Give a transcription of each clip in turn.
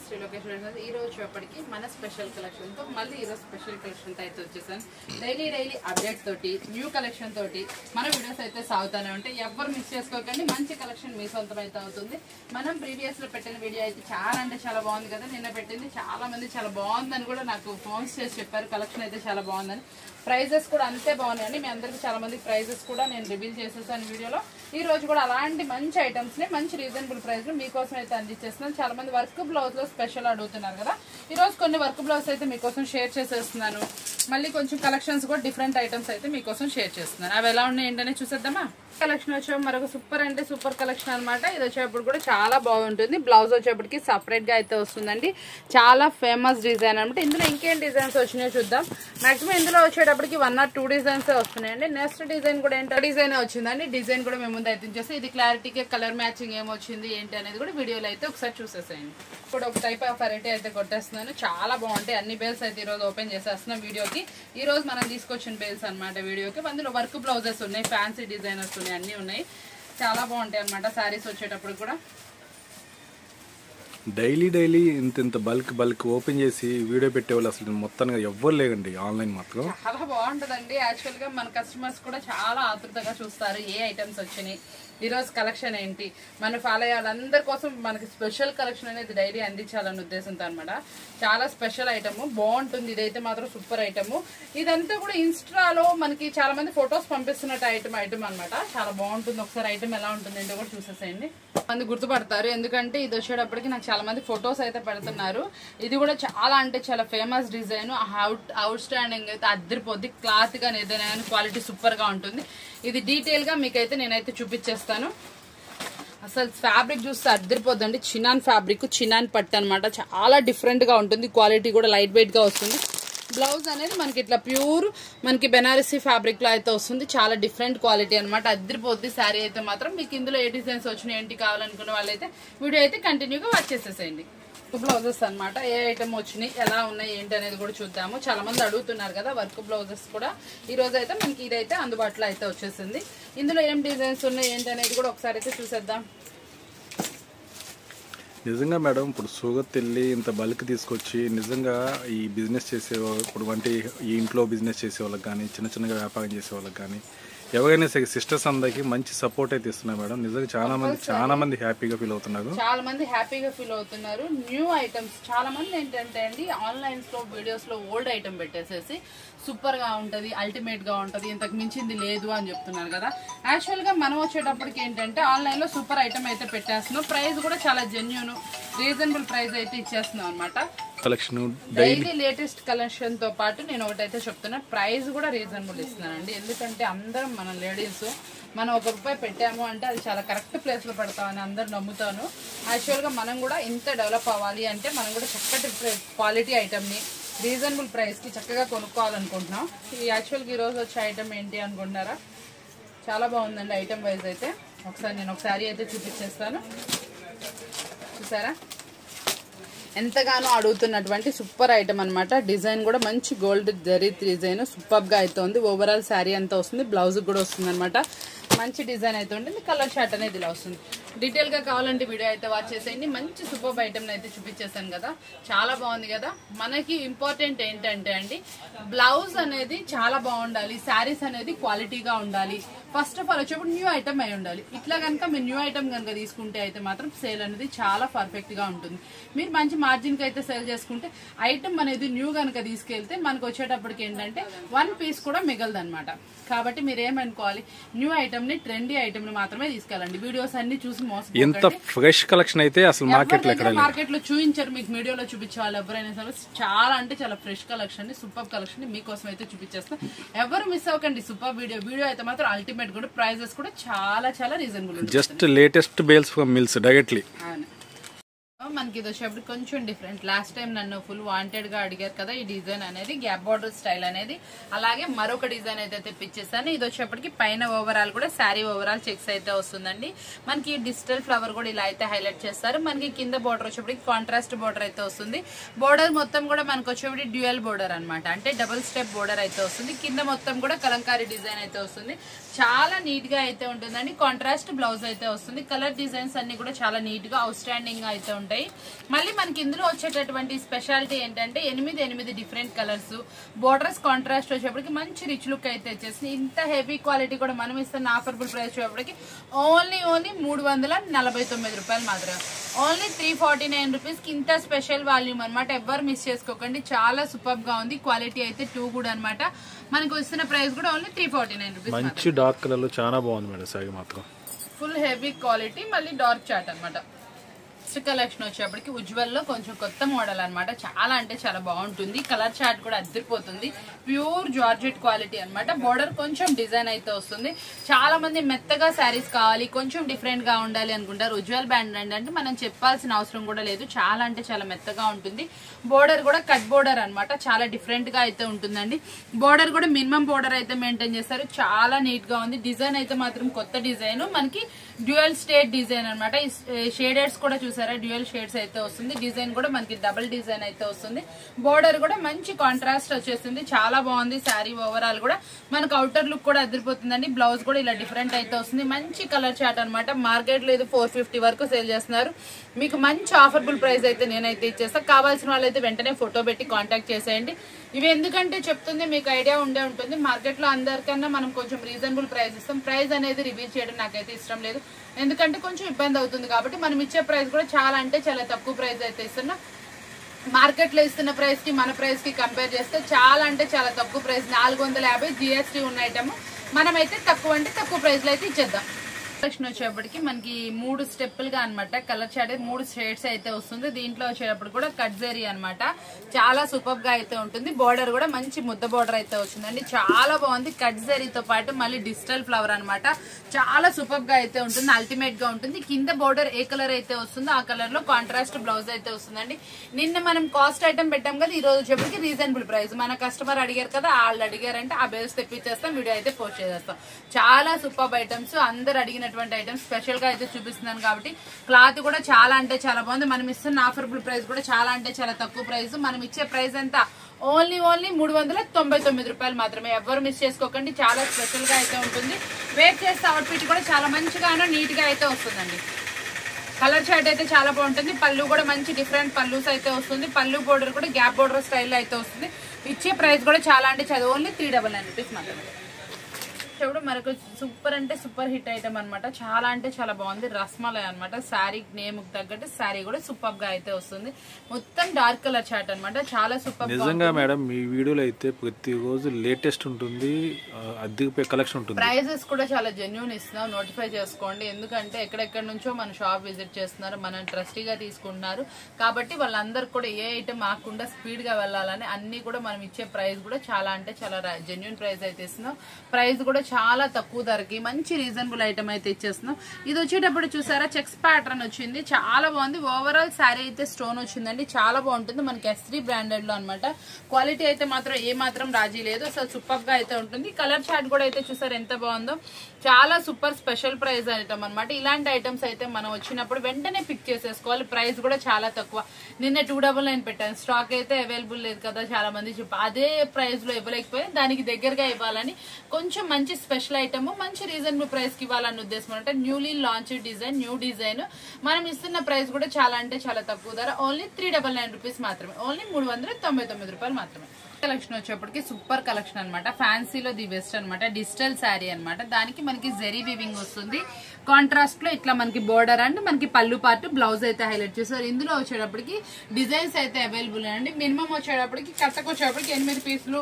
శ్రీ లోకేష్ ఈ రోజు వచ్చేప్పటికి మన స్పెషల్ కలెక్షన్ తో మళ్ళీ ఈ రోజు స్పెషల్ కలెక్షన్ తో అయితే వచ్చేసాను. డైలీ అప్డేట్ తోటి న్యూ కలెక్షన్ తోటి మన వీడియోస్ అయితే సాగుతానే ఉంటాయి. ఎవరు మిస్ చేసుకోకండి, మంచి కలెక్షన్ మీ సొంతం అయితే అవుతుంది. మనం ప్రీవియస్ లో పెట్టిన వీడియో అయితే చాలా అంటే చాలా బాగుంది కదా. నిన్న పెట్టింది చాలా మంది చాలా బాగుందని కూడా నాకు ఫోన్స్ చేసి చెప్పారు. కలెక్షన్ అయితే చాలా బాగుందని, ప్రైజెస్ కూడా అంతే బాగున్నాయండి. మీ అందరికి చాలా మంది ప్రైజెస్ కూడా నేను రివీల్ చేసేసాను వీడియోలో. ఈ రోజు కూడా అలాంటి మంచి ఐటమ్స్ ని మంచి రీజనబుల్ ప్రైస్ మీకోసం అయితే అందించేస్తున్నాను. చాలా మంది వర్క్ బ్లౌజ్ లో స్పెషల్ అడుగుతున్నారు కదా. ఈ రోజు కొన్ని వర్క్ బ్లౌజ్ అయితే మీకోసం షేర్ చేసేస్తున్నాను. మళ్ళీ కొంచెం కలెక్షన్స్ కూడా డిఫరెంట్ ఐటమ్స్ అయితే మీకోసం షేర్ చేస్తున్నాను. అవి ఎలా ఉన్నాయి ఏంటనే చూసేద్దామా. కలెక్షన్ వచ్చే మరొక సూపర్ అంటే సూపర్ కలెక్షన్ అనమాట. ఇది వచ్చేప్పుడు కూడా చాలా బాగుంటుంది. బ్లౌజ్ వచ్చేప్పటికి సపరేట్ గా అయితే వస్తుందండి. చాలా ఫేమస్ డిజైన్ అనమాట. ఇందులో ఇంకేం డిజైన్స్ వచ్చినాయో చూద్దాం. మాక్సిమం ఇందులో వచ్చేటప్పటికి 1 or 2 డిజైన్స్ వస్తున్నాయండి. నెక్స్ట్ డిజైన్ కూడా ఏంటో డిజైన్ వచ్చిందండి. డిజైన్ కూడా మేము ముందు అయితే చేస్తే ఇది క్లారిటీగా కలర్ మ్యాచింగ్ ఏమొచ్చింది ఏంటి అనేది కూడా వీడియోలో అయితే ఒకసారి చూసేసేయండి. ఇప్పుడు ఒక టైప్ ఆఫ్ వెరైటీ అయితే కొట్టేస్తున్నాను. చాలా బాగుంటాయి. అన్ని బేల్స్ అయితే ఈ రోజు ఓపెన్ చేసేస్తున్నాం వీడియోకి. ఈ రోజు మనం తీసుకొచ్చిన బేల్స్ అనమాట వీడియోకి. అందులో వర్క్ బ్లౌజెస్ ఉన్నాయి, ఫ్యాన్సీ డిజైనర్స్ ఉన్నాయి, అన్ని ఉన్నాయి. చాలా బాగుంటాయి అనమాట శారీస్ వచ్చేటప్పుడు కూడా. డైలీ ఇంత బల్క్ ఓపెన్ చేసి వీడియో పెట్టేవాళ్ళు అసలు మొత్తంగా ఎవ్వరు లేదండి. ఆన్లైన్ మాత్రం చాలా బాగుంటుందండి. యాక్చువల్ గా మన కస్టమర్స్ కూడా చాలా ఆతృతగా చూస్తారు ఏ ఐటమ్స్ వచ్చినాయి, ఈ రోజు కలెక్షన్ ఏంటి, మనం ఫాలో అయ్యాలి. అందరి కోసం మనకి స్పెషల్ కలెక్షన్ అనేది డైలీ అందించాలన్న ఉద్దేశంతో అనమాట. చాలా స్పెషల్ ఐటమ్ బాగుంటుంది. ఇదైతే మాత్రం సూపర్ ఐటమ్. ఇదంతా కూడా ఇన్స్టాలో మనకి చాలా మంది ఫొటోస్ పంపిస్తున్నట్టు ఐటమ్ అనమాట. చాలా బాగుంటుంది. ఒకసారి ఐటమ్ ఎలా ఉంటుంది ఏంటో కూడా చూసేసేయండి. మంది గుర్తుపడతారు, ఎందుకంటే ఇది వచ్చేటప్పటికి నాకు చాలా మంది ఫొటోస్ అయితే పెడుతున్నారు. ఇది కూడా చాలా అంటే చాలా ఫేమస్ డిజైన్. అవుట్ స్టాండింగ్ అయితే అద్దరిపోద్ది. క్లాత్ గానీ ఏదైనా కానీ క్వాలిటీ సూపర్ గా ఉంటుంది. ఇది డీటెయిల్ గా మీకైతే నేనైతే చూపించేస్తాను. అసలు ఫ్యాబ్రిక్ చూస్తే అద్దరిపోద్దండి. చినాన్ ఫ్యాబ్రిక్, చినాన్ పట్టు అనమాట. చాలా డిఫరెంట్ గా ఉంటుంది. క్వాలిటీ కూడా లైట్ వెయిట్ గా వస్తుంది. బ్లౌజ్ అనేది మనకి ఇట్లా ప్యూర్ మనకి బెనారసీ ఫ్యాబ్రిక్ లో అయితే వస్తుంది. చాలా డిఫరెంట్ క్వాలిటీ అనమాట. అద్దరిపోద్ది శారీ అయితే మాత్రం. మీకు ఇందులో ఏ డిజైన్స్ వచ్చినాయి ఏంటి కావాలనుకున్న వాళ్ళైతే వీడియో అయితే కంటిన్యూగా వాచ్ చేసేసేయండి. బ్లౌజెస్ అనమాట. ఏ ఐటమ్ వచ్చినాయి, ఎలా ఉన్నాయి ఏంటి అనేది కూడా చూద్దాము. చాలా మంది అడుగుతున్నారు కదా వర్క్ బ్లౌజెస్ కూడా. ఈ రోజు అయితే మనకి ఇదైతే అందుబాటులో అయితే వచ్చేసింది. ఇందులో ఏం డిజైన్స్ ఉన్నాయి ఏంటి అనేది కూడా ఒకసారి అయితే చూసేద్దాం. నిజంగా మేడం, ఇప్పుడు సూరత్ వెళ్ళి ఇంత బల్క్ తీసుకొచ్చి నిజంగా ఈ బిజినెస్ చేసే ఇప్పుడు అంటే ఈ ఇంట్లో బిజినెస్ చేసే వాళ్ళకి కానీ, చిన్నగా వ్యాపారం చేసే వాళ్ళకి కానీ, ఎవరైనా సిస్టర్స్ అందరికి మంచి సపోర్ట్ అయితే ఇస్తున్నారు మేడం. నిజంగా చాలా మంది హ్యాపీగా ఫీల్ అవుతున్నారు. చాలా మంది హ్యాపీగా ఫీల్ అవుతున్నారు. న్యూ ఐటమ్స్ చాలా మంది ఏంటంటే అండి ఆన్లైన్స్ లో వీడియోస్ లో ఓల్డ్ ఐటమ్ పెట్టేసేసి సూపర్ గా ఉంటది, అల్టిమేట్ గా ఉంటది, ఇంతకు మించింది లేదు అని చెప్తున్నారు కదా. యాక్చువల్ గా మనం వచ్చేటప్పటికి ఏంటంటే ఆన్లైన్ లో సూపర్ ఐటమ్ అయితే పెట్టేస్తున్నాం. ప్రైస్ కూడా చాలా జెన్యూన్ రీజనబుల్ ప్రైస్ అయితే ఇచ్చేస్తున్నాం అనమాట. కలెక్షన్ డైలీ లేటెస్ట్ కలెక్షన్ తో పాటు నేను ఒకటైతే చెప్తున్నా, ప్రైస్ కూడా రీజనబుల్ ఇస్తున్నానండి. ఎందుకంటే అందరం మన లేడీస్ మనం ₹1 పెట్టాము అంటే అది చాలా కరెక్ట్ ప్లేస్ లో పెడతామని అందరు నమ్ముతాను. యాక్చువల్ గా మనం కూడా ఇంత డెవలప్ అవ్వాలి అంటే మనం కూడా చక్కటి క్వాలిటీ ఐటమ్ ని రీజనబుల్ ప్రైస్ కి చక్కగా కొనుక్కోవాలనుకుంటున్నాం. ఈ యాక్చువల్గా ఈ రోజు వచ్చే ఐటమ్ ఏంటి అనుకుంటున్నారా? చాలా బాగుందండి ఐటమ్ వైజ్ అయితే. ఒకసారి నేను ఒక శారీ అయితే చూపించేస్తాను. చూసారా, ఎంతగానో అడుగుతున్నటువంటి సూపర్ ఐటమ్ అనమాట. డిజైన్ కూడా మంచి గోల్డ్ జరీ డిజైన్ సూపర్ గా అయితే ఉంది. ఓవరాల్ శారీ అంతా వస్తుంది. బ్లౌజ్ కూడా వస్తుంది అనమాట. మంచి డిజైన్ అయితే ఉంటుంది. కలర్ షార్ట్ అనేది ఇలా వస్తుంది. డీటెయిల్ గా కావాలంటే వీడియో అయితే వాచ్ చేసేయండి. మంచి సూపర్ ఐటమ్ అయితే చూపించేసాను కదా. చాలా బాగుంది కదా. మనకి ఇంపార్టెంట్ ఏంటంటే అండి బ్లౌజ్ అనేది చాలా బాగుండాలి, శారీస్ అనేది క్వాలిటీగా ఉండాలి. ఫస్ట్ ఆఫ్ ఆల్ వచ్చేప్పుడు న్యూ ఐటమ్ అయి ఉండాలి. ఇట్లా కనుక మీరు న్యూ ఐటమ్ కనుక తీసుకుంటే అయితే మాత్రం సేల్ అనేది చాలా పర్ఫెక్ట్ గా ఉంటుంది. మీరు మంచి మార్జిన్ కి అయితే సేల్ చేసుకుంటే ఐటమ్ అనేది న్యూ కనుక తీసుకెళ్తే మనకు వచ్చేటప్పటికి ఏంటంటే 1 పీస్ కూడా మిగలదు అనమాట. కాబట్టి మీరు ఏమనుకోవాలి, న్యూ ఐటమ్ ని ట్రెండీ ఐటమ్ ని మాత్రమే తీసుకెళ్ళండి. వీడియోస్ అన్ని చూసి ఎంత ఫ్రెష్ కలెక్షన్ అయితే అసలు మార్కెట్ లో చూపించారు, మీకు వీడియోలో చూపించాలి ఎవరైనా సరే. చాలా అంటే చాలా ఫ్రెష్ కలెక్షన్, సూపర్ కలెక్షన్ మీకోసం అయితే చూపించేస్తాం. ఎవరు మిస్ అవ్వకండి. సూపర్ వీడియో అయితే మాత్రం అల్టిమేట్ కూడా. ప్రైజెస్ కూడా చాలా reasonable. Just latest bales from mills directly. మనకి ఇది వచ్చేప్పుడు కొంచెం డిఫరెంట్. లాస్ట్ టైం నన్ను ఫుల్ వాంటెడ్ గా అడిగారు కదా ఈ డిజైన్ అనేది, గ్యాప్ బార్డర్ స్టైల్ అనేది. అలాగే మరొక డిజైన్ అయితే తెప్పించేసాను. ఇది వచ్చేప్పటికి పైన ఓవరాల్ కూడా శారీ ఓవరాల్ చెక్స్ అయితే వస్తుందండి. మనకి డిజిటల్ ఫ్లవర్ కూడా ఇలా అయితే హైలైట్ చేస్తారు. మనకి కింద బోర్డర్ వచ్చేప్పటికి కాంట్రాస్ట్ బోర్డర్ అయితే వస్తుంది. బోర్డర్ మొత్తం కూడా మనకు వచ్చేప్పటికి డ్యూయల్ బోర్డర్ అనమాట. అంటే డబుల్ స్టెప్ బోర్డర్ అయితే వస్తుంది. కింద మొత్తం కూడా కలంకారీ డిజైన్ అయితే వస్తుంది. చాలా నీట్ గా అయితే ఉంటుందండి. కాంట్రాస్ట్ బ్లౌజ్ అయితే వస్తుంది. కలర్ డిజైన్స్ అన్ని కూడా చాలా నీట్ గా అవుట్ స్టాండింగ్ గా అయితే ఉంటాయి. ఉంటాయి. మళ్ళీ మనకి ఇందులో వచ్చేటటువంటి స్పెషాలిటీ ఏంటంటే 8 డిఫరెంట్ కలర్స్, బోర్డర్స్ కాంట్రాస్ట్ వచ్చేప్పటికి మంచి రిచ్ లుక్ అయితే వచ్చేసింది. ఇంత హెవీ క్వాలిటీ కూడా మనం ఇస్తున్న ఆఫర్బుల్ ప్రైస్ వచ్చేప్పటికి ఓన్లీ 349 రూపాయలు మాత్రమే. ఓన్లీ 349 రూపీస్కి ఇంత స్పెషల్ వాల్యూమ్ అనమాట. ఎవరు మిస్ చేసుకోకండి, చాలా సూపర్ గా ఉంది. క్వాలిటీ అయితే 2 గుడ్ అనమాట. మనకు వస్తున్న ప్రైస్ కూడా ఓన్లీ 349 రూపీస్. మంచి డార్క్ కలర్ లో చాలా బాగుంది మేడం సారీ మాత్రం. ఫుల్ హెవీ క్వాలిటీ, మళ్ళీ డార్క్ చాట్ అనమాట. నెక్స్ట్ కలెక్షన్ వచ్చేప్పటికి ఉజ్వల్ లో కొంచెం కొత్త మోడల్ అనమాట. చాలా అంటే చాలా బాగుంటుంది. కలర్ చార్ట్ కూడా అదిరిపోతుంది. ప్యూర్ జార్జెట్ క్వాలిటీ అనమాట. బోర్డర్ కొంచెం డిజైన్ అయితే వస్తుంది. చాలా మంది మెత్తగా శారీస్ కావాలి, కొంచెం డిఫరెంట్ గా ఉండాలి అనుకుంటారు. ఉజ్వల్ బ్రాండ్ అంటే మనం చెప్పాల్సిన అవసరం కూడా లేదు. చాలా అంటే చాలా మెత్తగా ఉంటుంది. బోర్డర్ కూడా కట్ బోర్డర్ అనమాట. చాలా డిఫరెంట్ గా అయితే ఉంటుందండి. బోర్డర్ కూడా మినిమం బోర్డర్ అయితే మెయింటైన్ చేస్తారు. చాలా నీట్ గా ఉంది. డిజైన్ అయితే మాత్రం కొత్త డిజైన్, మనకి డ్యూయల్ స్టేట్ డిజైన్ అనమాట. షేడర్స్ కూడా చూసారా, డ్యూయల్ షేడ్స్ అయితే వస్తుంది. డిజైన్ కూడా మనకి డబుల్ డిజైన్ అయితే వస్తుంది. బోర్డర్ కూడా మంచి కాంట్రాస్ట్ వచ్చేసింది. చాలా బాగుంది శారీ. ఓవరాల్ కూడా మనకు అవుటర్ లుక్ కూడా అదిరిపోతుందండి. బ్లౌజ్ కూడా ఇలా డిఫరెంట్ అయితే వస్తుంది. మంచి కలర్ చార్ట్ అనమాట. మార్కెట్ లో ఇది 450 వరకు సేల్ చేస్తున్నారు. మీకు మంచి ఆఫర్బుల్ ప్రైస్ అయితే నేనైతే ఇచ్చేస్తాను. కావాల్సిన వాళ్ళైతే వెంటనే ఫోటో పెట్టి కాంటాక్ట్ చేసేయండి. ఇవి ఎందుకంటే చెప్తుంది మీకు ఐడియా ఉండే ఉంటుంది. మార్కెట్ లో అందరికన్నా మనం కొంచెం రీజనబుల్ ప్రైస్ ఇస్తాం. ప్రైస్ అనేది రివీల్ చేయడం నాకైతే ఇష్టం లేదు, ఎందుకంటే కొంచెం ఇబ్బంది అవుతుంది. కాబట్టి మనం ఇచ్చే ప్రైస్ కూడా చాలా అంటే చాలా తక్కువ ప్రైస్ అయితే ఇస్తున్నాం. మార్కెట్ లో ఇస్తున్న ప్రైస్ కి మన ప్రైస్ కి కంపేర్ చేస్తే చాలా అంటే చాలా తక్కువ ప్రైస్. 450 GST ఉన్న ఐటమ్ మనమైతే తక్కువ అంటే తక్కువ ప్రైస్ లో అయితే ఇచ్చేద్దాం. కలెక్షన్ వచ్చేప్పటికి మనకి 3 స్టెప్పులుగా అనమాట. కలర్ చాట్ 3 షేడ్స్ అయితే వస్తుంది. దీంట్లో వచ్చేటప్పుడు కూడా కట్ జరీ అనమాట. చాలా సూపర్ గా అయితే ఉంటుంది. బోర్డర్ కూడా మంచి ముద్ద బోర్డర్ అయితే వస్తుందండి. చాలా బాగుంది. కట్ జరీతో పాటు మళ్ళీ డిజిటల్ ఫ్లవర్ అనమాట. చాలా సూపర్ గా అయితే ఉంటుంది. అల్టిమేట్ గా ఉంటుంది. కింద బోర్డర్ ఏ కలర్ అయితే వస్తుందో ఆ కలర్ లో కాంట్రాస్ట్ బ్లౌజ్ అయితే వస్తుందండి. నిన్న మనం కాస్ట్ ఐటమ్ పెట్టాం కదా, ఈ రోజు వచ్చేప్పటికి రీజనబుల్ ప్రైస్. మన కస్టమర్ అడిగారు కదా, వాళ్ళు అడిగారంటే ఆ బేస్ తెప్పించేస్తాం. వీడియో అయితే పోస్ట్ చేసేస్తాం. చాలా సూపర్ ఐటమ్స్, అందరు అడిగిన ఐటమ్స్ స్పెషల్ గా అయితే చూపిస్తున్నాను కాబట్టి క్లాత్ కూడా చాలా అంటే చాలా బాగుంది. మనం ఇస్తున్న ఆఫర్బుల్ ప్రైస్ కూడా చాలా అంటే చాలా తక్కువ ప్రైస్. మనం ఇచ్చే ప్రైస్ ఎంత ఓన్లీ 399 రూపాయలు మాత్రమే. ఎవరు మిస్ చేసుకోకండి. చాలా స్పెషల్ గా అయితే ఉంటుంది. వేర్ చేస్తే అవుట్ ఫిట్ కూడా చాలా మంచిగానో నీట్ గా అయితే వస్తుందండి. కలర్ చార్ట్ అయితే చాలా బాగుంటుంది. పళ్ళు కూడా మంచి డిఫరెంట్ పళ్ళుస్ అయితే వస్తుంది. పళ్ళు బోర్డర్ కూడా గ్యాప్ బోర్డర్ స్టైల్ అయితే వస్తుంది. ఇచ్చే ప్రైస్ కూడా చాలా అంటే చాలా ఓన్లీ 399 రూపీస్ మాత్రమే. చూడు మరొక సూపర్ అంటే సూపర్ హిట్ ఐటమ్ అనమాట. చాలా అంటే చాలా బాగుంది. రస్మలై అనమాట. శారీ నేమ్ తగ్గట్టు శారీ కూడా సూపర్ గా అయితే వస్తుంది. మొత్తం డార్క్ కలర్ చార్ట్ అనమాట. చాలా సూపర్. నిజంగా మేడం మీ వీడియోలో అయితే ప్రతి రోజు లేటెస్ట్ ఉంటుంది, అద్దె కలెక్షన్ ఉంటుంది. ప్రైజెస్ కూడా చాలా జెన్యూన్ ఇస్తున్నాం. నోటిఫై చేసుకోండి. ఎందుకంటే ఎక్కడెక్కడ నుంచో మన షాప్ విజిట్ చేస్తున్నారు, మనం ట్రస్టీగా తీసుకుంటున్నారు. కాబట్టి వాళ్ళందరూ కూడా ఏ ఐటమ్ ఆకుండా స్పీడ్ గా వెళ్ళాలని అన్ని కూడా మనం ఇచ్చే ప్రైస్ కూడా చాలా అంటే చాలా జెన్యూన్ ప్రైస్ అయితే ఇస్తున్నాం. ప్రైస్ కూడా చాలా తక్కువ ధరకి మంచి రీజనబుల్ ఐటమ్ అయితే ఇచ్చేస్తున్నాం. ఇది వచ్చేటప్పుడు చూసారా చెక్స్ ప్యాటర్న్ వచ్చింది. చాలా బాగుంది. ఓవరాల్ శారీ అయితే స్టోన్ వచ్చిందండి. చాలా బాగుంటుంది. మనకి S3 బ్రాండెడ్ లో అనమాట. క్వాలిటీ అయితే మాత్రం ఏ మాత్రం రాజీ లేదు. అసలు సూపర్ గా అయితే ఉంటుంది. కలర్ చార్ట్ కూడా అయితే చూసారు ఎంత బాగుందో. చాలా సూపర్ స్పెషల్ ప్రైస్ ఐటమ్ అనమాట. ఇలాంటి ఐటమ్స్ అయితే మనం వచ్చినప్పుడు వెంటనే పిక్ చేసేసుకోవాలి. ప్రైస్ కూడా చాలా తక్కువ. నిన్న 299 పెట్టాను. స్టాక్ అయితే అవైలబుల్ లేదు కదా, చాలా మంది చెప్పారు. అదే ప్రైస్ లో ఇవ్వలేకపోయి దానికి దగ్గరగా ఇవ్వాలని కొంచెం మంచి స్పెషల్ ఐటమ్ మంచి రీజనబుల్ ప్రైస్ కి ఇవ్వాలని ఉద్దేశం అంటే newly launch design, new design. మనం ఇస్తున్న ప్రైస్ కూడా చాలా అంటే చాలా తక్కువ ధర. ఓన్లీ 399 రూపీస్ మాత్రమే. ఓన్లీ 399 రూపాయలు మాత్రమే. కలెక్షన్ వచ్చేప్పటికి సూపర్ కలెక్షన్ అనమాట. ఫ్యాన్సీలో ది బెస్ట్ అనమాట. డిజిటల్ శారీ అనమాట. దానికి మనకి జెరీ వీవింగ్ వస్తుంది. కాంట్రాస్ట్ లో ఇట్లా మనకి బోర్డర్ అండ్ మనకి పళ్ళు పార్ట్ బ్లౌజ్ అయితే హైలైట్ చేస్తారు. ఇందులో వచ్చేటప్పటికి డిజైన్స్ అయితే అవైలబుల్ అండి. మినిమం వచ్చేటప్పటికి కట్టకు వచ్చేటప్పటికి 8 పీసులు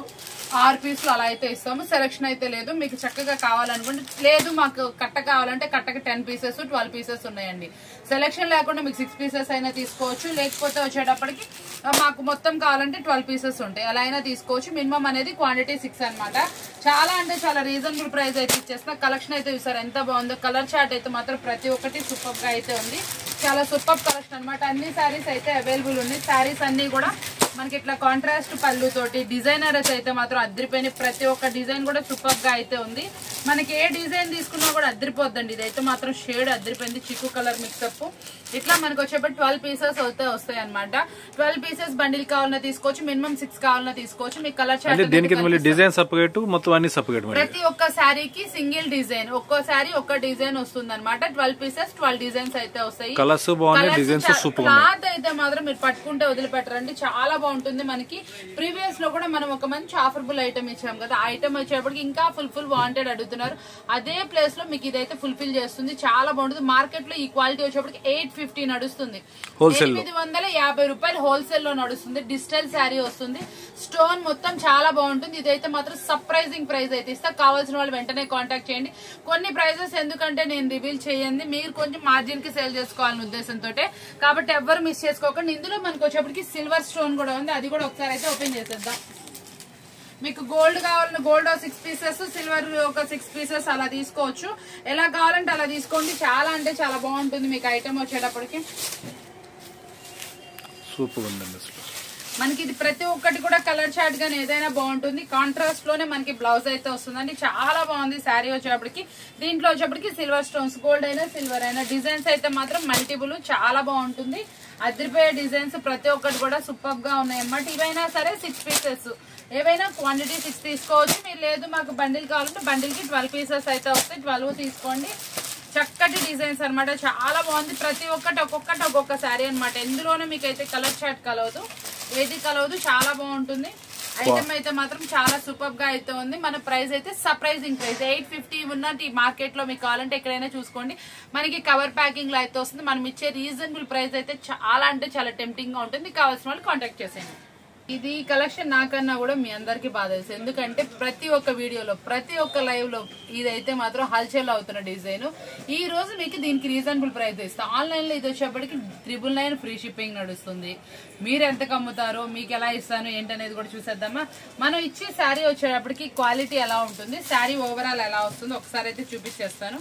6 పీసులు అలా అయితే ఇస్తాము. సెలక్షన్ అయితే లేదు. మీకు చక్కగా కావాలనుకుంటే లేదు, మాకు కట్ట కావాలంటే కట్టకి 10 పీసెస్ 12 పీసెస్ ఉన్నాయండి. సెలక్షన్ లేకుండా మీకు 6 పీసెస్ అయినా తీసుకోవచ్చు. లేకపోతే వచ్చేటప్పటికి మాకు మొత్తం కావాలంటే 12 పీసెస్ ఉంటాయి, అలా అయినా తీసుకోవచ్చు. మినిమం అనేది క్వాంటిటీ 6 అనమాట. చాలా అంటే చాలా రీజనబుల్ ప్రైస్ అయితే ఇచ్చేస్తున్నా. కలెక్షన్ అయితే చూసారు ఎంత బాగుందో. కలర్ చార్ట్ అయితే మాత్రం ప్రతి ఒక్కటి సూపర్ గా అయితే ఉంది. చాలా సూపర్ కలెక్షన్ అనమాట. అన్ని శారీస్ అయితే అవైలబుల్ ఉన్నాయి. శారీస్ అన్ని కూడా మనకి ఇట్లా కాంట్రాస్ట్ పళ్ళు తోటి డిజైనర్స్ అయితే మాత్రం అద్దరిపోయినాయి. ప్రతి ఒక్క డిజైన్ కూడా సూపర్ గా అయితే ఉంది. మనకి ఏ డిజైన్ తీసుకున్నా కూడా అద్దరిపోద్దండి. ఇదైతే మాత్రం షేడ్ అద్దరిపోయింది, చిక్కు కలర్ మిక్సప్. ఇట్లా మనకు వచ్చేప్పటి 12 పీసెస్ అయితే వస్తాయి అనమాట. 12 పీసెస్ బండిల్ కావాలన్నా తీసుకోవచ్చు, మినిమం 6 కావాలన్నా తీసుకోవచ్చు. మీకు కలర్ చార్ట్ డిజైన్ సపరేట్, మొత్తం అన్ని సపరేట్. ప్రతి ఒక్క శారీకి సింగిల్ డిజైన్, ఒక్కో శారీ ఒక్క డిజైన్ వస్తుంది అనమాట. 12 పీసెస్ 12 డిజైన్స్ అయితే వస్తాయి. కలర్స్ బాగున్నాయి, డిజైన్స్ సూపర్. క్లాత్ అయితే మాత్రం మీరు పట్టుకుంటే వదిలిపెట్టరండి, చాలా బాగుంటుంది. మనకి ప్రీవియస్ లో కూడా మనం ఒక మంచి ఆఫర్బుల్ ఐటమ్ ఇచ్చాం కదా, ఆ ఐటమ్ వచ్చేప్పటికి ఇంకా ఫుల్ వాంటెడ్ అడుగుతున్నారు. అదే ప్లేస్ లో మీకు ఇదైతే ఫుల్ఫిల్ చేస్తుంది, చాలా బాగుంటుంది. మార్కెట్ లో ఈ క్వాలిటీ వచ్చేప్పటికి 850 నడుస్తుంది, 850 రూపాయలు హోల్సేల్ లో నడుస్తుంది. డిజిటల్ శారీ వస్తుంది, స్టోన్ మొత్తం చాలా బాగుంటుంది. ఇదైతే మాత్రం సర్ప్రైజింగ్ ప్రైస్ అయితే ఇస్తా. కావాల్సిన వాళ్ళు వెంటనే కాంటాక్ట్ చేయండి. కొన్ని ప్రైజెస్ ఎందుకంటే నేను రివీల్ చేయండి, మీరు కొంచెం మార్జిన్ కి సేల్ చేసుకోవాలనే ఉద్దేశంతో, కాబట్టి ఎవరు మిస్ చేసుకోకండి. ఇందులో మనకు వచ్చేప్పటికి సిల్వర్ స్టోన్ కూడా ఉంది, అది కూడా ఒకసారి అయితే ఓపెన్ చేసేద్దాం. మీకు గోల్డ్ కావాలన్నా గోల్డ్ 6 పీసెస్, సిల్వర్ ఒక 6 పీసెస్ అలా తీసుకోవచ్చు. ఎలా కావాలంటే అలా తీసుకోండి. చాలా అంటే చాలా బాగుంటుంది మీకు ఐటమ్ వచ్చేటప్పటికి. సూపర్ ఉందండి అసలు. మనకి ఇది ప్రతి ఒక్కటి కూడా కలర్ చార్ట్ గానీ ఏదైనా బాగుంటుంది. కాంట్రాస్ట్ లోనే మనకి బ్లౌజ్ అయితే వస్తుందండి, చాలా బాగుంది శారీ వచ్చేప్పటికి. దీంట్లో వచ్చేప్పటికి సిల్వర్ స్టోన్స్, గోల్డ్ అయినా సిల్వర్ అయినా, డిజైన్స్ అయితే మాత్రం మల్టిపుల్, చాలా బాగుంటుంది. అదిరిపోయే డిజైన్స్ ప్రతి ఒక్కటి కూడా సూపర్ గా ఉన్నాయి అన్నమాట. ఇవైనా సరే 6 పీసెస్, ఏవైనా క్వాంటిటీ 6 తీసుకోవచ్చు. మీరు లేదు మాకు బండిల్ కావాలంటే బండిల్ కి 12 పీసెస్ అయితే వస్తాయి, 12 తీసుకోండి. చక్కటి డిజైన్స్ అనమాట, చాలా బాగుంది. ప్రతి ఒక్కటి ఒక్కొక్క శారీ అనమాట. ఎందులోనూ మీకు అయితే కలర్ చార్ట్ కలవదు, ఏది కలవదు, చాలా బాగుంటుంది. ఐటమ్ అయితే మాత్రం చాలా సూపర్ గా అయితే ఉంది. మన ప్రైస్ అయితే సర్ప్రైజింగ్ ప్రైస్ 850 ఉన్నట్టు ఈ మార్కెట్ లో మీకు కావాలంటే ఎక్కడైనా చూసుకోండి. మనకి కవర్ ప్యాకింగ్ లో అయితే వస్తుంది. మనం ఇచ్చే రీజనబుల్ ప్రైస్ అయితే చాలా అంటే చాలా టెంప్టింగ్ గా ఉంటుంది. కావాల్సిన వాళ్ళు కాంటాక్ట్ చేసేయండి. ఇది కలెక్షన్ నాకన్నా కూడా మీ అందరికి బాగా తెలుసు, ఎందుకంటే ప్రతి ఒక్క వీడియోలో ప్రతి ఒక్క లైవ్ లో ఇదైతే మాత్రం హల్చల్ అవుతున్న డిజైన్. ఈ రోజు మీకు దీనికి రీజనబుల్ ప్రైస్ ఇస్తాం. ఆన్లైన్ లో ఇది వచ్చేప్పటికి 999 ఫ్రీ షిప్పింగ్ నడుస్తుంది. మీరు ఎంతకు అమ్ముతారో, మీకు ఎలా ఇస్తాను ఏంటనేది కూడా చూసేద్దామా. మనం ఇచ్చే శారీ వచ్చేటప్పటికి క్వాలిటీ ఎలా ఉంటుంది, శారీ ఓవరాల్ ఎలా వస్తుందో ఒకసారి అయితే చూపించేస్తాను.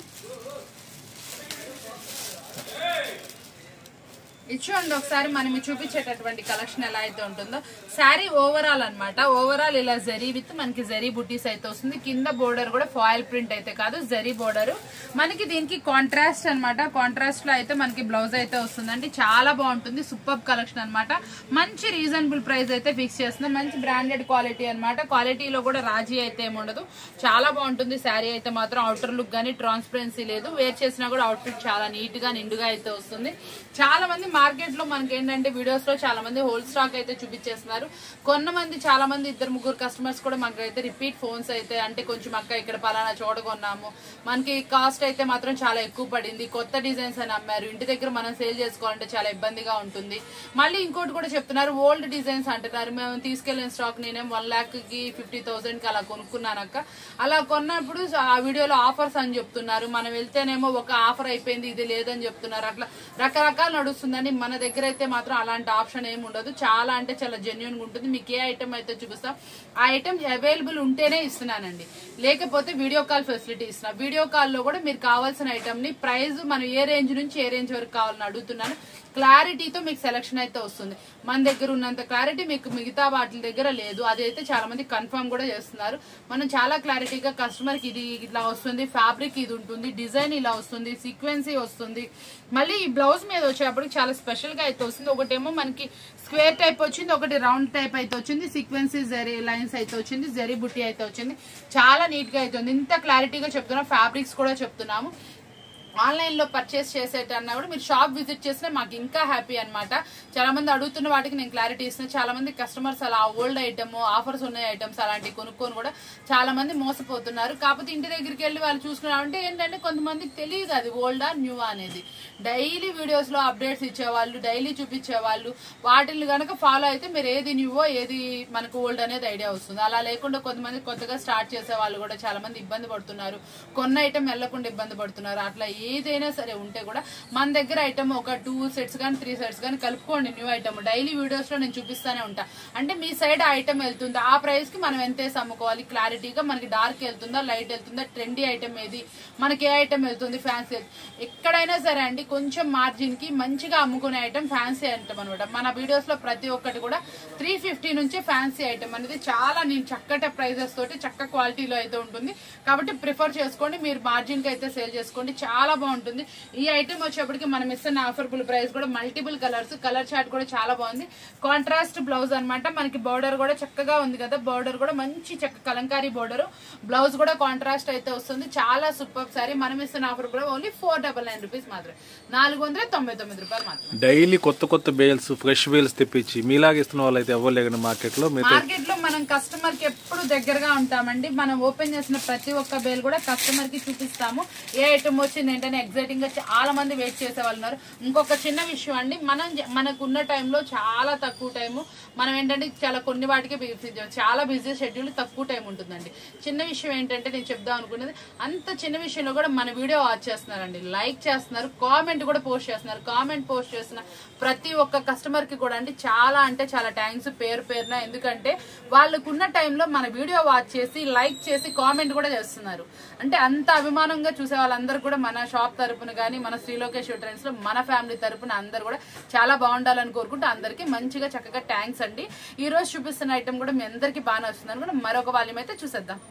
ఇచ్చుకోండి ఒకసారి మనం చూపించేటటువంటి కలెక్షన్ ఎలా అయితే ఉంటుందో. శారీ ఓవరాల్ అనమాట, ఓవరాల్ ఇలా జరీ విత్ మనకి జరీ బుటీస్ అయితే వస్తుంది. కింద బోర్డర్ కూడా ఫాయిల్ ప్రింట్ అయితే కాదు, జరీ బోర్డర్. మనకి దీనికి కాంట్రాస్ట్ అనమాట, కాంట్రాస్ట్ లో అయితే మనకి బ్లౌజ్ అయితే వస్తుందండి. చాలా బాగుంటుంది, సూపర్ కలెక్షన్ అనమాట. మంచి రీజనబుల్ ప్రైస్ అయితే ఫిక్స్ చేస్తున్నాం. మంచి బ్రాండెడ్ క్వాలిటీ అనమాట. క్వాలిటీలో కూడా రాజీ అయితే ఏమి ఉండదు, చాలా బాగుంటుంది. శారీ అయితే మాత్రం అవుటర్ లుక్ గానీ ట్రాన్స్పరెన్సీ లేదు, వేర్ చేసినా కూడా అవుట్ఫిట్ చాలా నీట్ గా నిండుగా అయితే వస్తుంది. చాలా మంది మార్కెట్ లో మనకి ఏంటంటే వీడియోస్ లో చాలా మంది హోల్ స్టాక్ అయితే చూపించేస్తున్నారు. కొంతమంది చాలా మంది 2-3 కస్టమర్స్ కూడా మనకి అయితే రిపీట్ ఫోన్స్ అయితే, అంటే కొంచెం అక్క ఇక్కడ పలానా చోట కొన్నాము, మనకి కాస్ట్ అయితే మాత్రం చాలా ఎక్కువ పడింది, కొత్త డిజైన్స్ అని అమ్మారు, ఇంటి దగ్గర మనం సేల్ చేసుకోవాలంటే చాలా ఇబ్బందిగా ఉంటుంది. మళ్ళీ ఇంకోటి కూడా చెప్తున్నారు, ఓల్డ్ డిజైన్స్ అంటున్నారు. మేము తీసుకెళ్లిన స్టాక్ నేనేం 1,50,000 కి అలా కొనుక్కున్నానక్క, అలా కొన్నప్పుడు ఆ వీడియోలో ఆఫర్స్ అని చెప్తున్నారు. మనం వెళ్తేనేమో ఒక ఆఫర్ అయిపోయింది, ఇది లేదని చెప్తున్నారు. అట్లా రకరకాలు నడుస్తుందని. మన దగ్గర అయితే మాత్రం అలాంటి ఆప్షన్ ఏమి ఉండదు, చాలా అంటే చాలా జెన్యున్ గా ఉంటుంది. మీకు ఏ ఐటమ్ అయితే చూపిస్తాం ఆ ఐటమ్ అవైలబుల్ ఉంటేనే ఇస్తున్నానండి, లేకపోతే వీడియో కాల్ ఫెసిలిటీ ఇస్తున్నా. వీడియో కాల్ లో కూడా మీరు కావాల్సిన ఐటమ్ ని ప్రైస్ మనం ఏ రేంజ్ నుంచి ఏ రేంజ్ వరకు కావాలని అడుగుతున్నాను. క్లారిటీతో మీకు సెలక్షన్ అయితే వస్తుంది. మన దగ్గర ఉన్నంత క్లారిటీ మీకు మిగతా వాటి దగ్గర లేదు, అదైతే చాలా మంది కన్ఫర్మ్ కూడా చేస్తున్నారు. మనం చాలా క్లారిటీగా కస్టమర్ కి ఇది ఇట్లా వస్తుంది, ఫ్యాబ్రిక్ ఇది ఉంటుంది, డిజైన్ ఇలా వస్తుంది, సీక్వెన్సీ వస్తుంది. మళ్ళీ ఈ బ్లౌజ్ మీద వచ్చేటప్పటికి చాలా స్పెషల్ గా అయితే వస్తుంది. ఒకటేమో మనకి స్క్వేర్ టైప్ వచ్చింది, ఒకటి రౌండ్ టైప్ అయితే వచ్చింది, సీక్వెన్సీ జరీ లైన్స్ అయితే వచ్చింది, జరీ బుట్టి అయితే వచ్చింది. చాలా నీట్ గా అయితే ఉంది. ఇంత క్లారిటీగా చెప్తున్నాం, ఫ్యాబ్రిక్స్ కూడా చెప్తున్నాము. ఆన్లైన్ లో పర్చేస్ చేసేటన్నా కూడా మీరు షాప్ విజిట్ చేసినా మాకు ఇంకా హ్యాపీ అనమాట. చాలా మంది అడుగుతున్న వాటికి నేను క్లారిటీ ఇస్తున్నా. చాలా మంది కస్టమర్స్ అలా ఓల్డ్ ఐటమ్, ఆఫర్స్ ఉన్న ఐటమ్స్ అలాంటివి కొనుక్కొని కూడా చాలా మంది మోసపోతున్నారు. కాకపోతే ఇంటి దగ్గరికి వెళ్ళి వాళ్ళు చూసుకున్నారంటే ఏంటంటే కొంతమందికి తెలియదు అది ఓల్డా న్యూవా అనేది. డైలీ వీడియోస్ లో అప్డేట్స్ ఇచ్చేవాళ్ళు, డైలీ చూపించేవాళ్ళు, వాటిని కనుక ఫాలో అయితే మీరు ఏది న్యూవో ఏది మనకు ఓల్డ్ అనేది ఐడియా వస్తుంది. అలా లేకుండా కొంతమంది కొత్తగా స్టార్ట్ చేసే వాళ్ళు కూడా చాలా మంది ఇబ్బంది పడుతున్నారు, కొన్న ఐటమ్ వెళ్లకుండా ఇబ్బంది పడుతున్నారు. అట్లా ఏదైనా సరే ఉంటే కూడా మన దగ్గర ఐటమ్ ఒక 2 సెట్స్ కానీ 3 సెట్స్ కానీ కలుపుకోండి. న్యూ ఐటమ్ డైలీ వీడియోస్ లో నేను చూపిస్తానే ఉంటా. అంటే మీ సైడ్ ఐటమ్ వెళ్తుందా, ఆ ప్రైస్ కి మనం ఎంత అమ్ముకోవాలి, క్లారిటీగా మనకి డార్క్ వెళ్తుందా, లైట్ వెళ్తుందా, ట్రెండీ ఐటమ్ ఏది, మనకి ఏ ఐటమ్ వెళ్తుంది, ఫ్యాన్సీ ఎక్కడైనా సరే అండి కొంచెం మార్జిన్ కి మంచిగా అమ్ముకునే ఐటమ్ ఫ్యాన్సీ ఐటమ్ అనమాట. మన వీడియోస్ లో ప్రతి ఒక్కటి కూడా 350 నుంచి ఫ్యాన్సీ ఐటమ్ అనేది చాలా నేను చక్కటి ప్రైజెస్ తోటి చక్క క్వాలిటీలో అయితే ఉంటుంది. కాబట్టి ప్రిఫర్ చేసుకోండి. మీరు మార్జిన్ కి అయితే సేల్ చేసుకోండి. చాలా బాగుంటుంది. ఈ ఐటమ్ వచ్చేప్పటికి మనం ఇస్తున్న ఆఫర్బుల్ ప్రైస్ కూడా మల్టిపుల్ కలర్స్, కలర్ చార్ట్ కూడా చాలా బాగుంది. కాంట్రాస్ట్ బ్లౌజ్ అనమాట. మనకి బోర్డర్ కూడా చక్కగా ఉంది కదా, బోర్డర్ కూడా మంచి చక్క కలంకారీ బోర్డర్, బ్లౌజ్ కూడా కాంట్రాస్ట్ అయితే వస్తుంది. చాలా సూపర్ సారీ. మనం ఇస్తున్న ఆఫర్ కూడా ఓన్లీ 499 రూపీస్ మాత్రమే, 499 రూపాయలు మాత్రమే. డైలీ కొత్త బేల్స్, ఫ్రెష్ బేల్స్ తెప్పించి మీలాగా ఇస్తున్న వాళ్ళు అయితే అవ్వలేకండి. మార్కెట్ లో మనం కస్టమర్ కి ఎప్పుడు దగ్గరగా ఉంటామండి. మనం ఓపెన్ చేసిన ప్రతి ఒక్క బేల్ కూడా కస్టమర్ కి చూపిస్తాము. ఏ ఐటమ్ వచ్చింది ఏంటనే ఎగ్జైటింగ్ గా చాలా మంది వెయిట్ చేసే వాళ్ళు ఉన్నారు. ఇంకొక చిన్న విషయం అండి, మనకున్న టైంలో చాలా తక్కువ టైము. మనం ఏంటంటే చాలా కొన్ని వాటికి చాలా బిజీ షెడ్యూల్, తక్కువ టైం ఉంటుందండి. చిన్న విషయం ఏంటంటే నేను చెప్దాం అనుకున్నది, అంత చిన్న విషయంలో కూడా మన వీడియో వాచ్ చేస్తున్నారండి, లైక్ చేస్తున్నారు, కామెంట్ కూడా పోస్ట్ చేస్తున్నారు. కామెంట్ పోస్ట్ చేస్తున్న ప్రతి ఒక్క కస్టమర్ కి కూడా అంటే చాలా థ్యాంక్స్ పేరున. ఎందుకంటే వాళ్ళకున్న టైంలో మన వీడియో వాచ్ చేసి లైక్ చేసి కామెంట్ కూడా చేస్తున్నారు. అంటే అంత అభిమానంగా చూసే వాళ్ళందరూ కూడా మన షాప్ తరపున కానీ మన శ్రీలోకేష్ ట్రెండ్స్ లో మన ఫ్యామిలీ తరపున అందరు కూడా చాలా బాగుండాలని కోరుకుంటూ అందరికి మంచిగా చక్కగా థ్యాంక్స్ అండి. ఈ రోజు చూపిస్తున్న ఐటమ్ కూడా మీ అందరికి బాగా వస్తుంది అనుకుంటే మరొక వాల్యూమ్ అయితే చూసేద్దాం.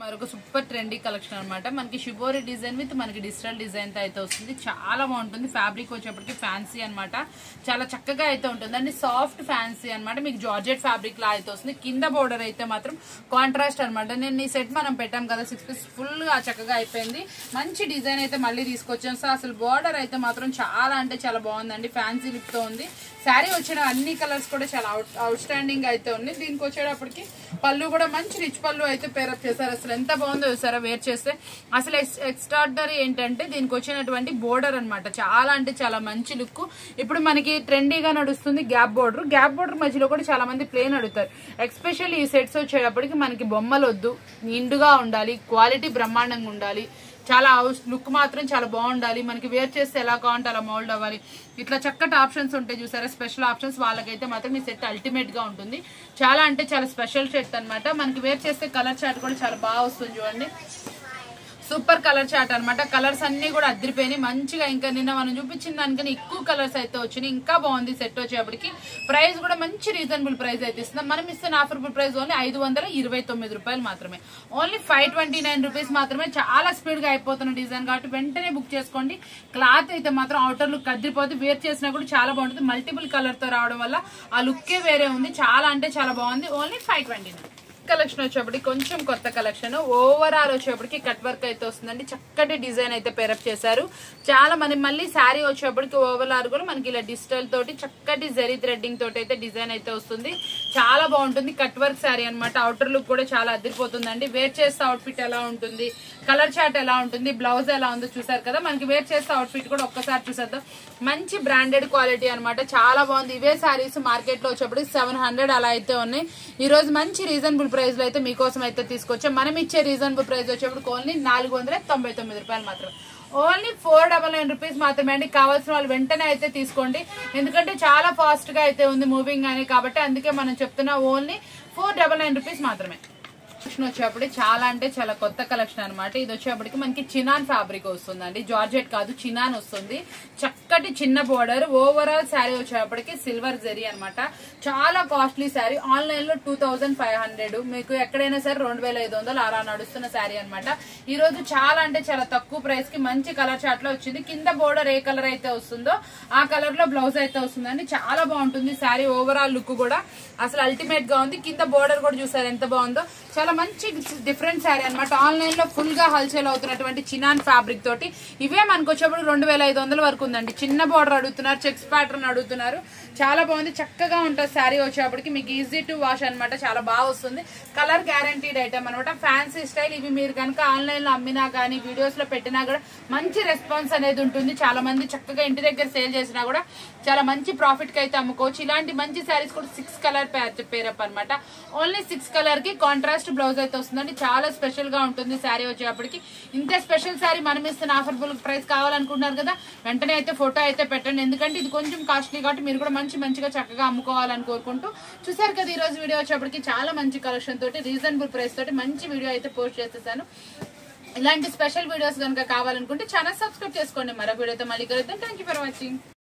మరొక సూపర్ ట్రెండీ కలెక్షన్ అనమాట. మనకి షిబోరి డిజైన్ విత్ మనకి డిజిటల్ డిజైన్ తో అయితే వస్తుంది. చాలా బాగుంటుంది. ఫ్యాబ్రిక్ వచ్చేప్పటికి ఫ్యాన్సీ అనమాట. చాలా చక్కగా అయితే ఉంటుంది అండి. సాఫ్ట్ ఫ్యాన్సీ అనమాట. మీకు జార్జెట్ ఫ్యాబ్రిక్ లా అయితే వస్తుంది. కింద బోర్డర్ అయితే మాత్రం కాంట్రాస్ట్ అనమాట. నేను ఈ సెట్ మనం పెట్టాం కదా 6 పీస్ ఫుల్ గా చక్కగా అయిపోయింది. మంచి డిజైన్ అయితే మళ్ళీ తీసుకొచ్చాను. సో అసలు బోర్డర్ అయితే మాత్రం చాలా అంటే చాలా బాగుందండి. ఫ్యాన్సీ లుక్ తో ఉంది. శారీ వచ్చిన అన్ని కలర్స్ కూడా చాలా అవుట్ స్టాండింగ్ అయితే ఉంది. దీనికి వచ్చేటప్పటికి పళ్ళు కూడా మంచి రిచ్ పళ్ళు అయితే పేరప్ చేశారు. అసలు ఎంత బాగుందో చూసారా వేర్ చేస్తే. అసలు ఎక్స్ట్రాడనరీ ఏంటంటే దీనికి వచ్చినటువంటి బోర్డర్ అనమాట. చాలా అంటే చాలా మంచి లుక్. ఇప్పుడు మనకి ట్రెండీగా నడుస్తుంది గ్యాప్ బోర్డర్. గ్యాప్ బోర్డర్ మధ్యలో కూడా చాలా మంది ప్లేన్ అడుగుతారు. ఎస్పెషల్లీ ఈ సెట్స్ వచ్చేటప్పటికి మనకి బొమ్మలు వద్దు, నిండుగా ఉండాలి, క్వాలిటీ బ్రహ్మాండంగా ఉండాలి, చాలా లుక్ మాత్రం చాలా బాగుండాలి, మనకి వేర్ చేస్తే ఎలా కావాలంటే అలా మోల్డ్ అవ్వాలి, ఇట్లా చక్కటి ఆప్షన్స్ ఉంటాయి చూసారా, స్పెషల్ ఆప్షన్స్. వాళ్ళకైతే మాత్రం ఈ సెట్ అల్టిమేట్ గా ఉంటుంది. చాలా అంటే చాలా స్పెషల్ సెట్ అనమాట. మనకి వేర్ చేస్తే కలర్ చార్ట్ కూడా చాలా బాగా వస్తుంది చూడండి. సూపర్ కలర్ చార్ట్ అనమాట. కలర్స్ అన్ని కూడా అదిరిపోయినాయి మంచిగా. ఇంకా నిన్న మనం చూపించిన దానికన్నా ఎక్కువ కలర్స్ అయితే వచ్చినాయి. ఇంకా బాగుంది సెట్ వచ్చేప్పటికి. ప్రైస్ కూడా మంచి రీజనబుల్ ప్రైస్ అయితే ఇస్తున్నాం. మనం ఇస్తున్న ఆఫర్బుల్ ప్రైస్ ఓన్లీ 529 రూపాయలు మాత్రమే, ఓన్లీ 529 రూపీస్ మాత్రమే. చాలా స్పీడ్ గా అయిపోతున్న డిజైన్ కాబట్టి వెంటనే బుక్ చేసుకోండి. క్లాత్ అయితే మాత్రం అవుటర్ లుక్ అదిరిపోతుంది. వేర్ చేసినా కూడా చాలా బాగుంటుంది. మల్టిపుల్ కలర్ తో రావడం వల్ల ఆ లుక్కే వేరే ఉంది. చాలా అంటే చాలా బాగుంది. ఓన్లీ 529. కలెక్షన్ వచ్చేప్పటికి కొంచెం కొత్త కలెక్షన్. ఓవరాల్ వచ్చేప్పటికి కట్ వర్క్ అయితే వస్తుందండి. చక్కటి డిజైన్ అయితే పేరప్ చేశారు. చాలా మళ్ళీ శారీ వచ్చేప్పటికి ఓవరాల్ కూడా మనకి ఇలా డిజిటల్ తోటి చక్కటి జరీ థ్రెడ్డింగ్ తోటి అయితే డిజైన్ అయితే వస్తుంది. చాలా బాగుంటుంది. కట్ వర్క్ శారీ అనమాట. అవుటర్ లుక్ కూడా చాలా అదిరిపోతుందండి. వేర్ చేస్తే అవుట్ ఫిట్ ఎలా ఉంటుంది, కలర్ చార్ట్ ఎలా ఉంటుంది, బ్లౌజ్ ఎలా ఉందో చూసారు కదా. మనకి వేర్ చేస్తే అవుట్ ఫిట్ కూడా ఒక్కసారి చూసేద్దాం. మంచి బ్రాండెడ్ క్వాలిటీ అనమాట. చాలా బాగుంది. ఇవే శారీస్ మార్కెట్ లో వచ్చేప్పటికి 700 అలా అయితే ఉన్నాయి. ఈ రోజు మంచి రీజనబుల్ ప్రైస్ లో అయితే మీకోసం అయితే తీసుకొచ్చాం. మనం ఇచ్చే రీజనబుల్ ప్రైస్ వచ్చేప్పుడు ఓన్లీ 499 రూపాయలు మాత్రమే, ఓన్లీ 499 రూపీస్ మాత్రమే అండి. కావాల్సిన వాళ్ళు వెంటనే అయితే తీసుకోండి. ఎందుకంటే చాలా ఫాస్ట్ గా అయితే ఉంది మూవింగ్ అని, కాబట్టి అందుకే మనం చెప్తున్నా ఓన్లీ 499 రూపీస్ మాత్రమే. కలెక్షన్ వచ్చేప్పటికి చాలా అంటే చాలా కొత్త కలెక్షన్ అనమాట. ఇది వచ్చేప్పటికి మనకి చినాన్ ఫ్యాబ్రిక్ వస్తుందండి. జార్జెట్ కాదు, చినాన్ వస్తుంది. చక్కటి చిన్న బోర్డర్. ఓవరాల్ శారీ వచ్చేప్పటికి సిల్వర్ జరీ అనమాట. చాలా కాస్ట్లీ శారీ. ఆన్లైన్ లో 2500, మీకు ఎక్కడైనా సరే 2500 అలా నడుస్తున్న శారీ అనమాట. ఈ రోజు చాలా అంటే చాలా తక్కువ ప్రైస్ కి మంచి కలర్ చార్ట్ లో వచ్చింది. కింద బోర్డర్ ఏ కలర్ అయితే వస్తుందో ఆ కలర్ లో బ్లౌజ్ అయితే వస్తుందండి. చాలా బాగుంటుంది శారీ. ఓవరాల్ లుక్ కూడా అసలు అల్టిమేట్ గా ఉంది. కింద బోర్డర్ కూడా చూసారు ఎంత బాగుందో. చాలా మంచి డిఫరెంట్ శారీ అనమాట. ఆన్లైన్ లో ఫుల్ గా హల్సేల్ అవుతున్నటువంటి చినాన్ ఫ్యాబ్రిక్ తోటి ఇవే మనకు వచ్చేప్పుడు 2500 వరకు ఉందండి. చిన్న బోర్డర్ అడుగుతున్నారు, చెక్స్ ప్యాటర్న్ అడుగుతున్నారు. చాలా బాగుంది. చక్కగా ఉంటుంది శారీ వచ్చేప్పటికి. మీకు ఈజీ టు వాష్ అనమాట. చాలా బాగా వస్తుంది. కలర్ గ్యారంటీడ్ ఐటమ్ అనమాట. Fancy style. ఇవి మీరు కనుక ఆన్లైన్ లో అమ్మినా కానీ వీడియోస్ లో పెట్టినా కూడా మంచి రెస్పాన్స్ అనేది ఉంటుంది. చాలా మంది చక్కగా ఇంటి దగ్గర సేల్ చేసినా కూడా చాలా మంచి ప్రాఫిట్ కి అయితే అమ్ముకోవచ్చు. ఇలాంటి మంచి శారీస్ కూడా 6 కలర్ పేరప్ అనమాట. ఓన్లీ 6 కలర్ కి కాంట్రాస్ట్ బ్లౌజ్ బ్లౌజ్ అయితే వస్తుందండి. చాలా స్పెషల్ గా ఉంటుంది శారీ వచ్చేటప్పటికి. ఇంత స్పెషల్ శారీ మనం ఇస్తున్న ఆఫర్బుల్ ప్రైస్ కావాలనుకుంటున్నారు కదా, వెంటనే అయితే ఫోటో అయితే పెట్టండి. ఎందుకంటే ఇది కొంచెం కాస్ట్లీ కాబట్టి మీరు కూడా మంచిగా చక్కగా అమ్ముకోవాలని కోరుకుంటూ, చూసారు కదా ఈ రోజు వీడియో వచ్చేప్పటికి చాలా మంచి కలెక్షన్ తోటి రీజనబుల్ ప్రైస్ తోటి మంచి వీడియో అయితే పోస్ట్ చేసేసాను. ఇలాంటి స్పెషల్ వీడియోస్ కనుక కావాలనుకుంటే ఛానల్ సబ్స్క్రైబ్ చేసుకోండి. మరొక వీడియోతో మళ్ళీ కలుద్దాం. Thank you for watching.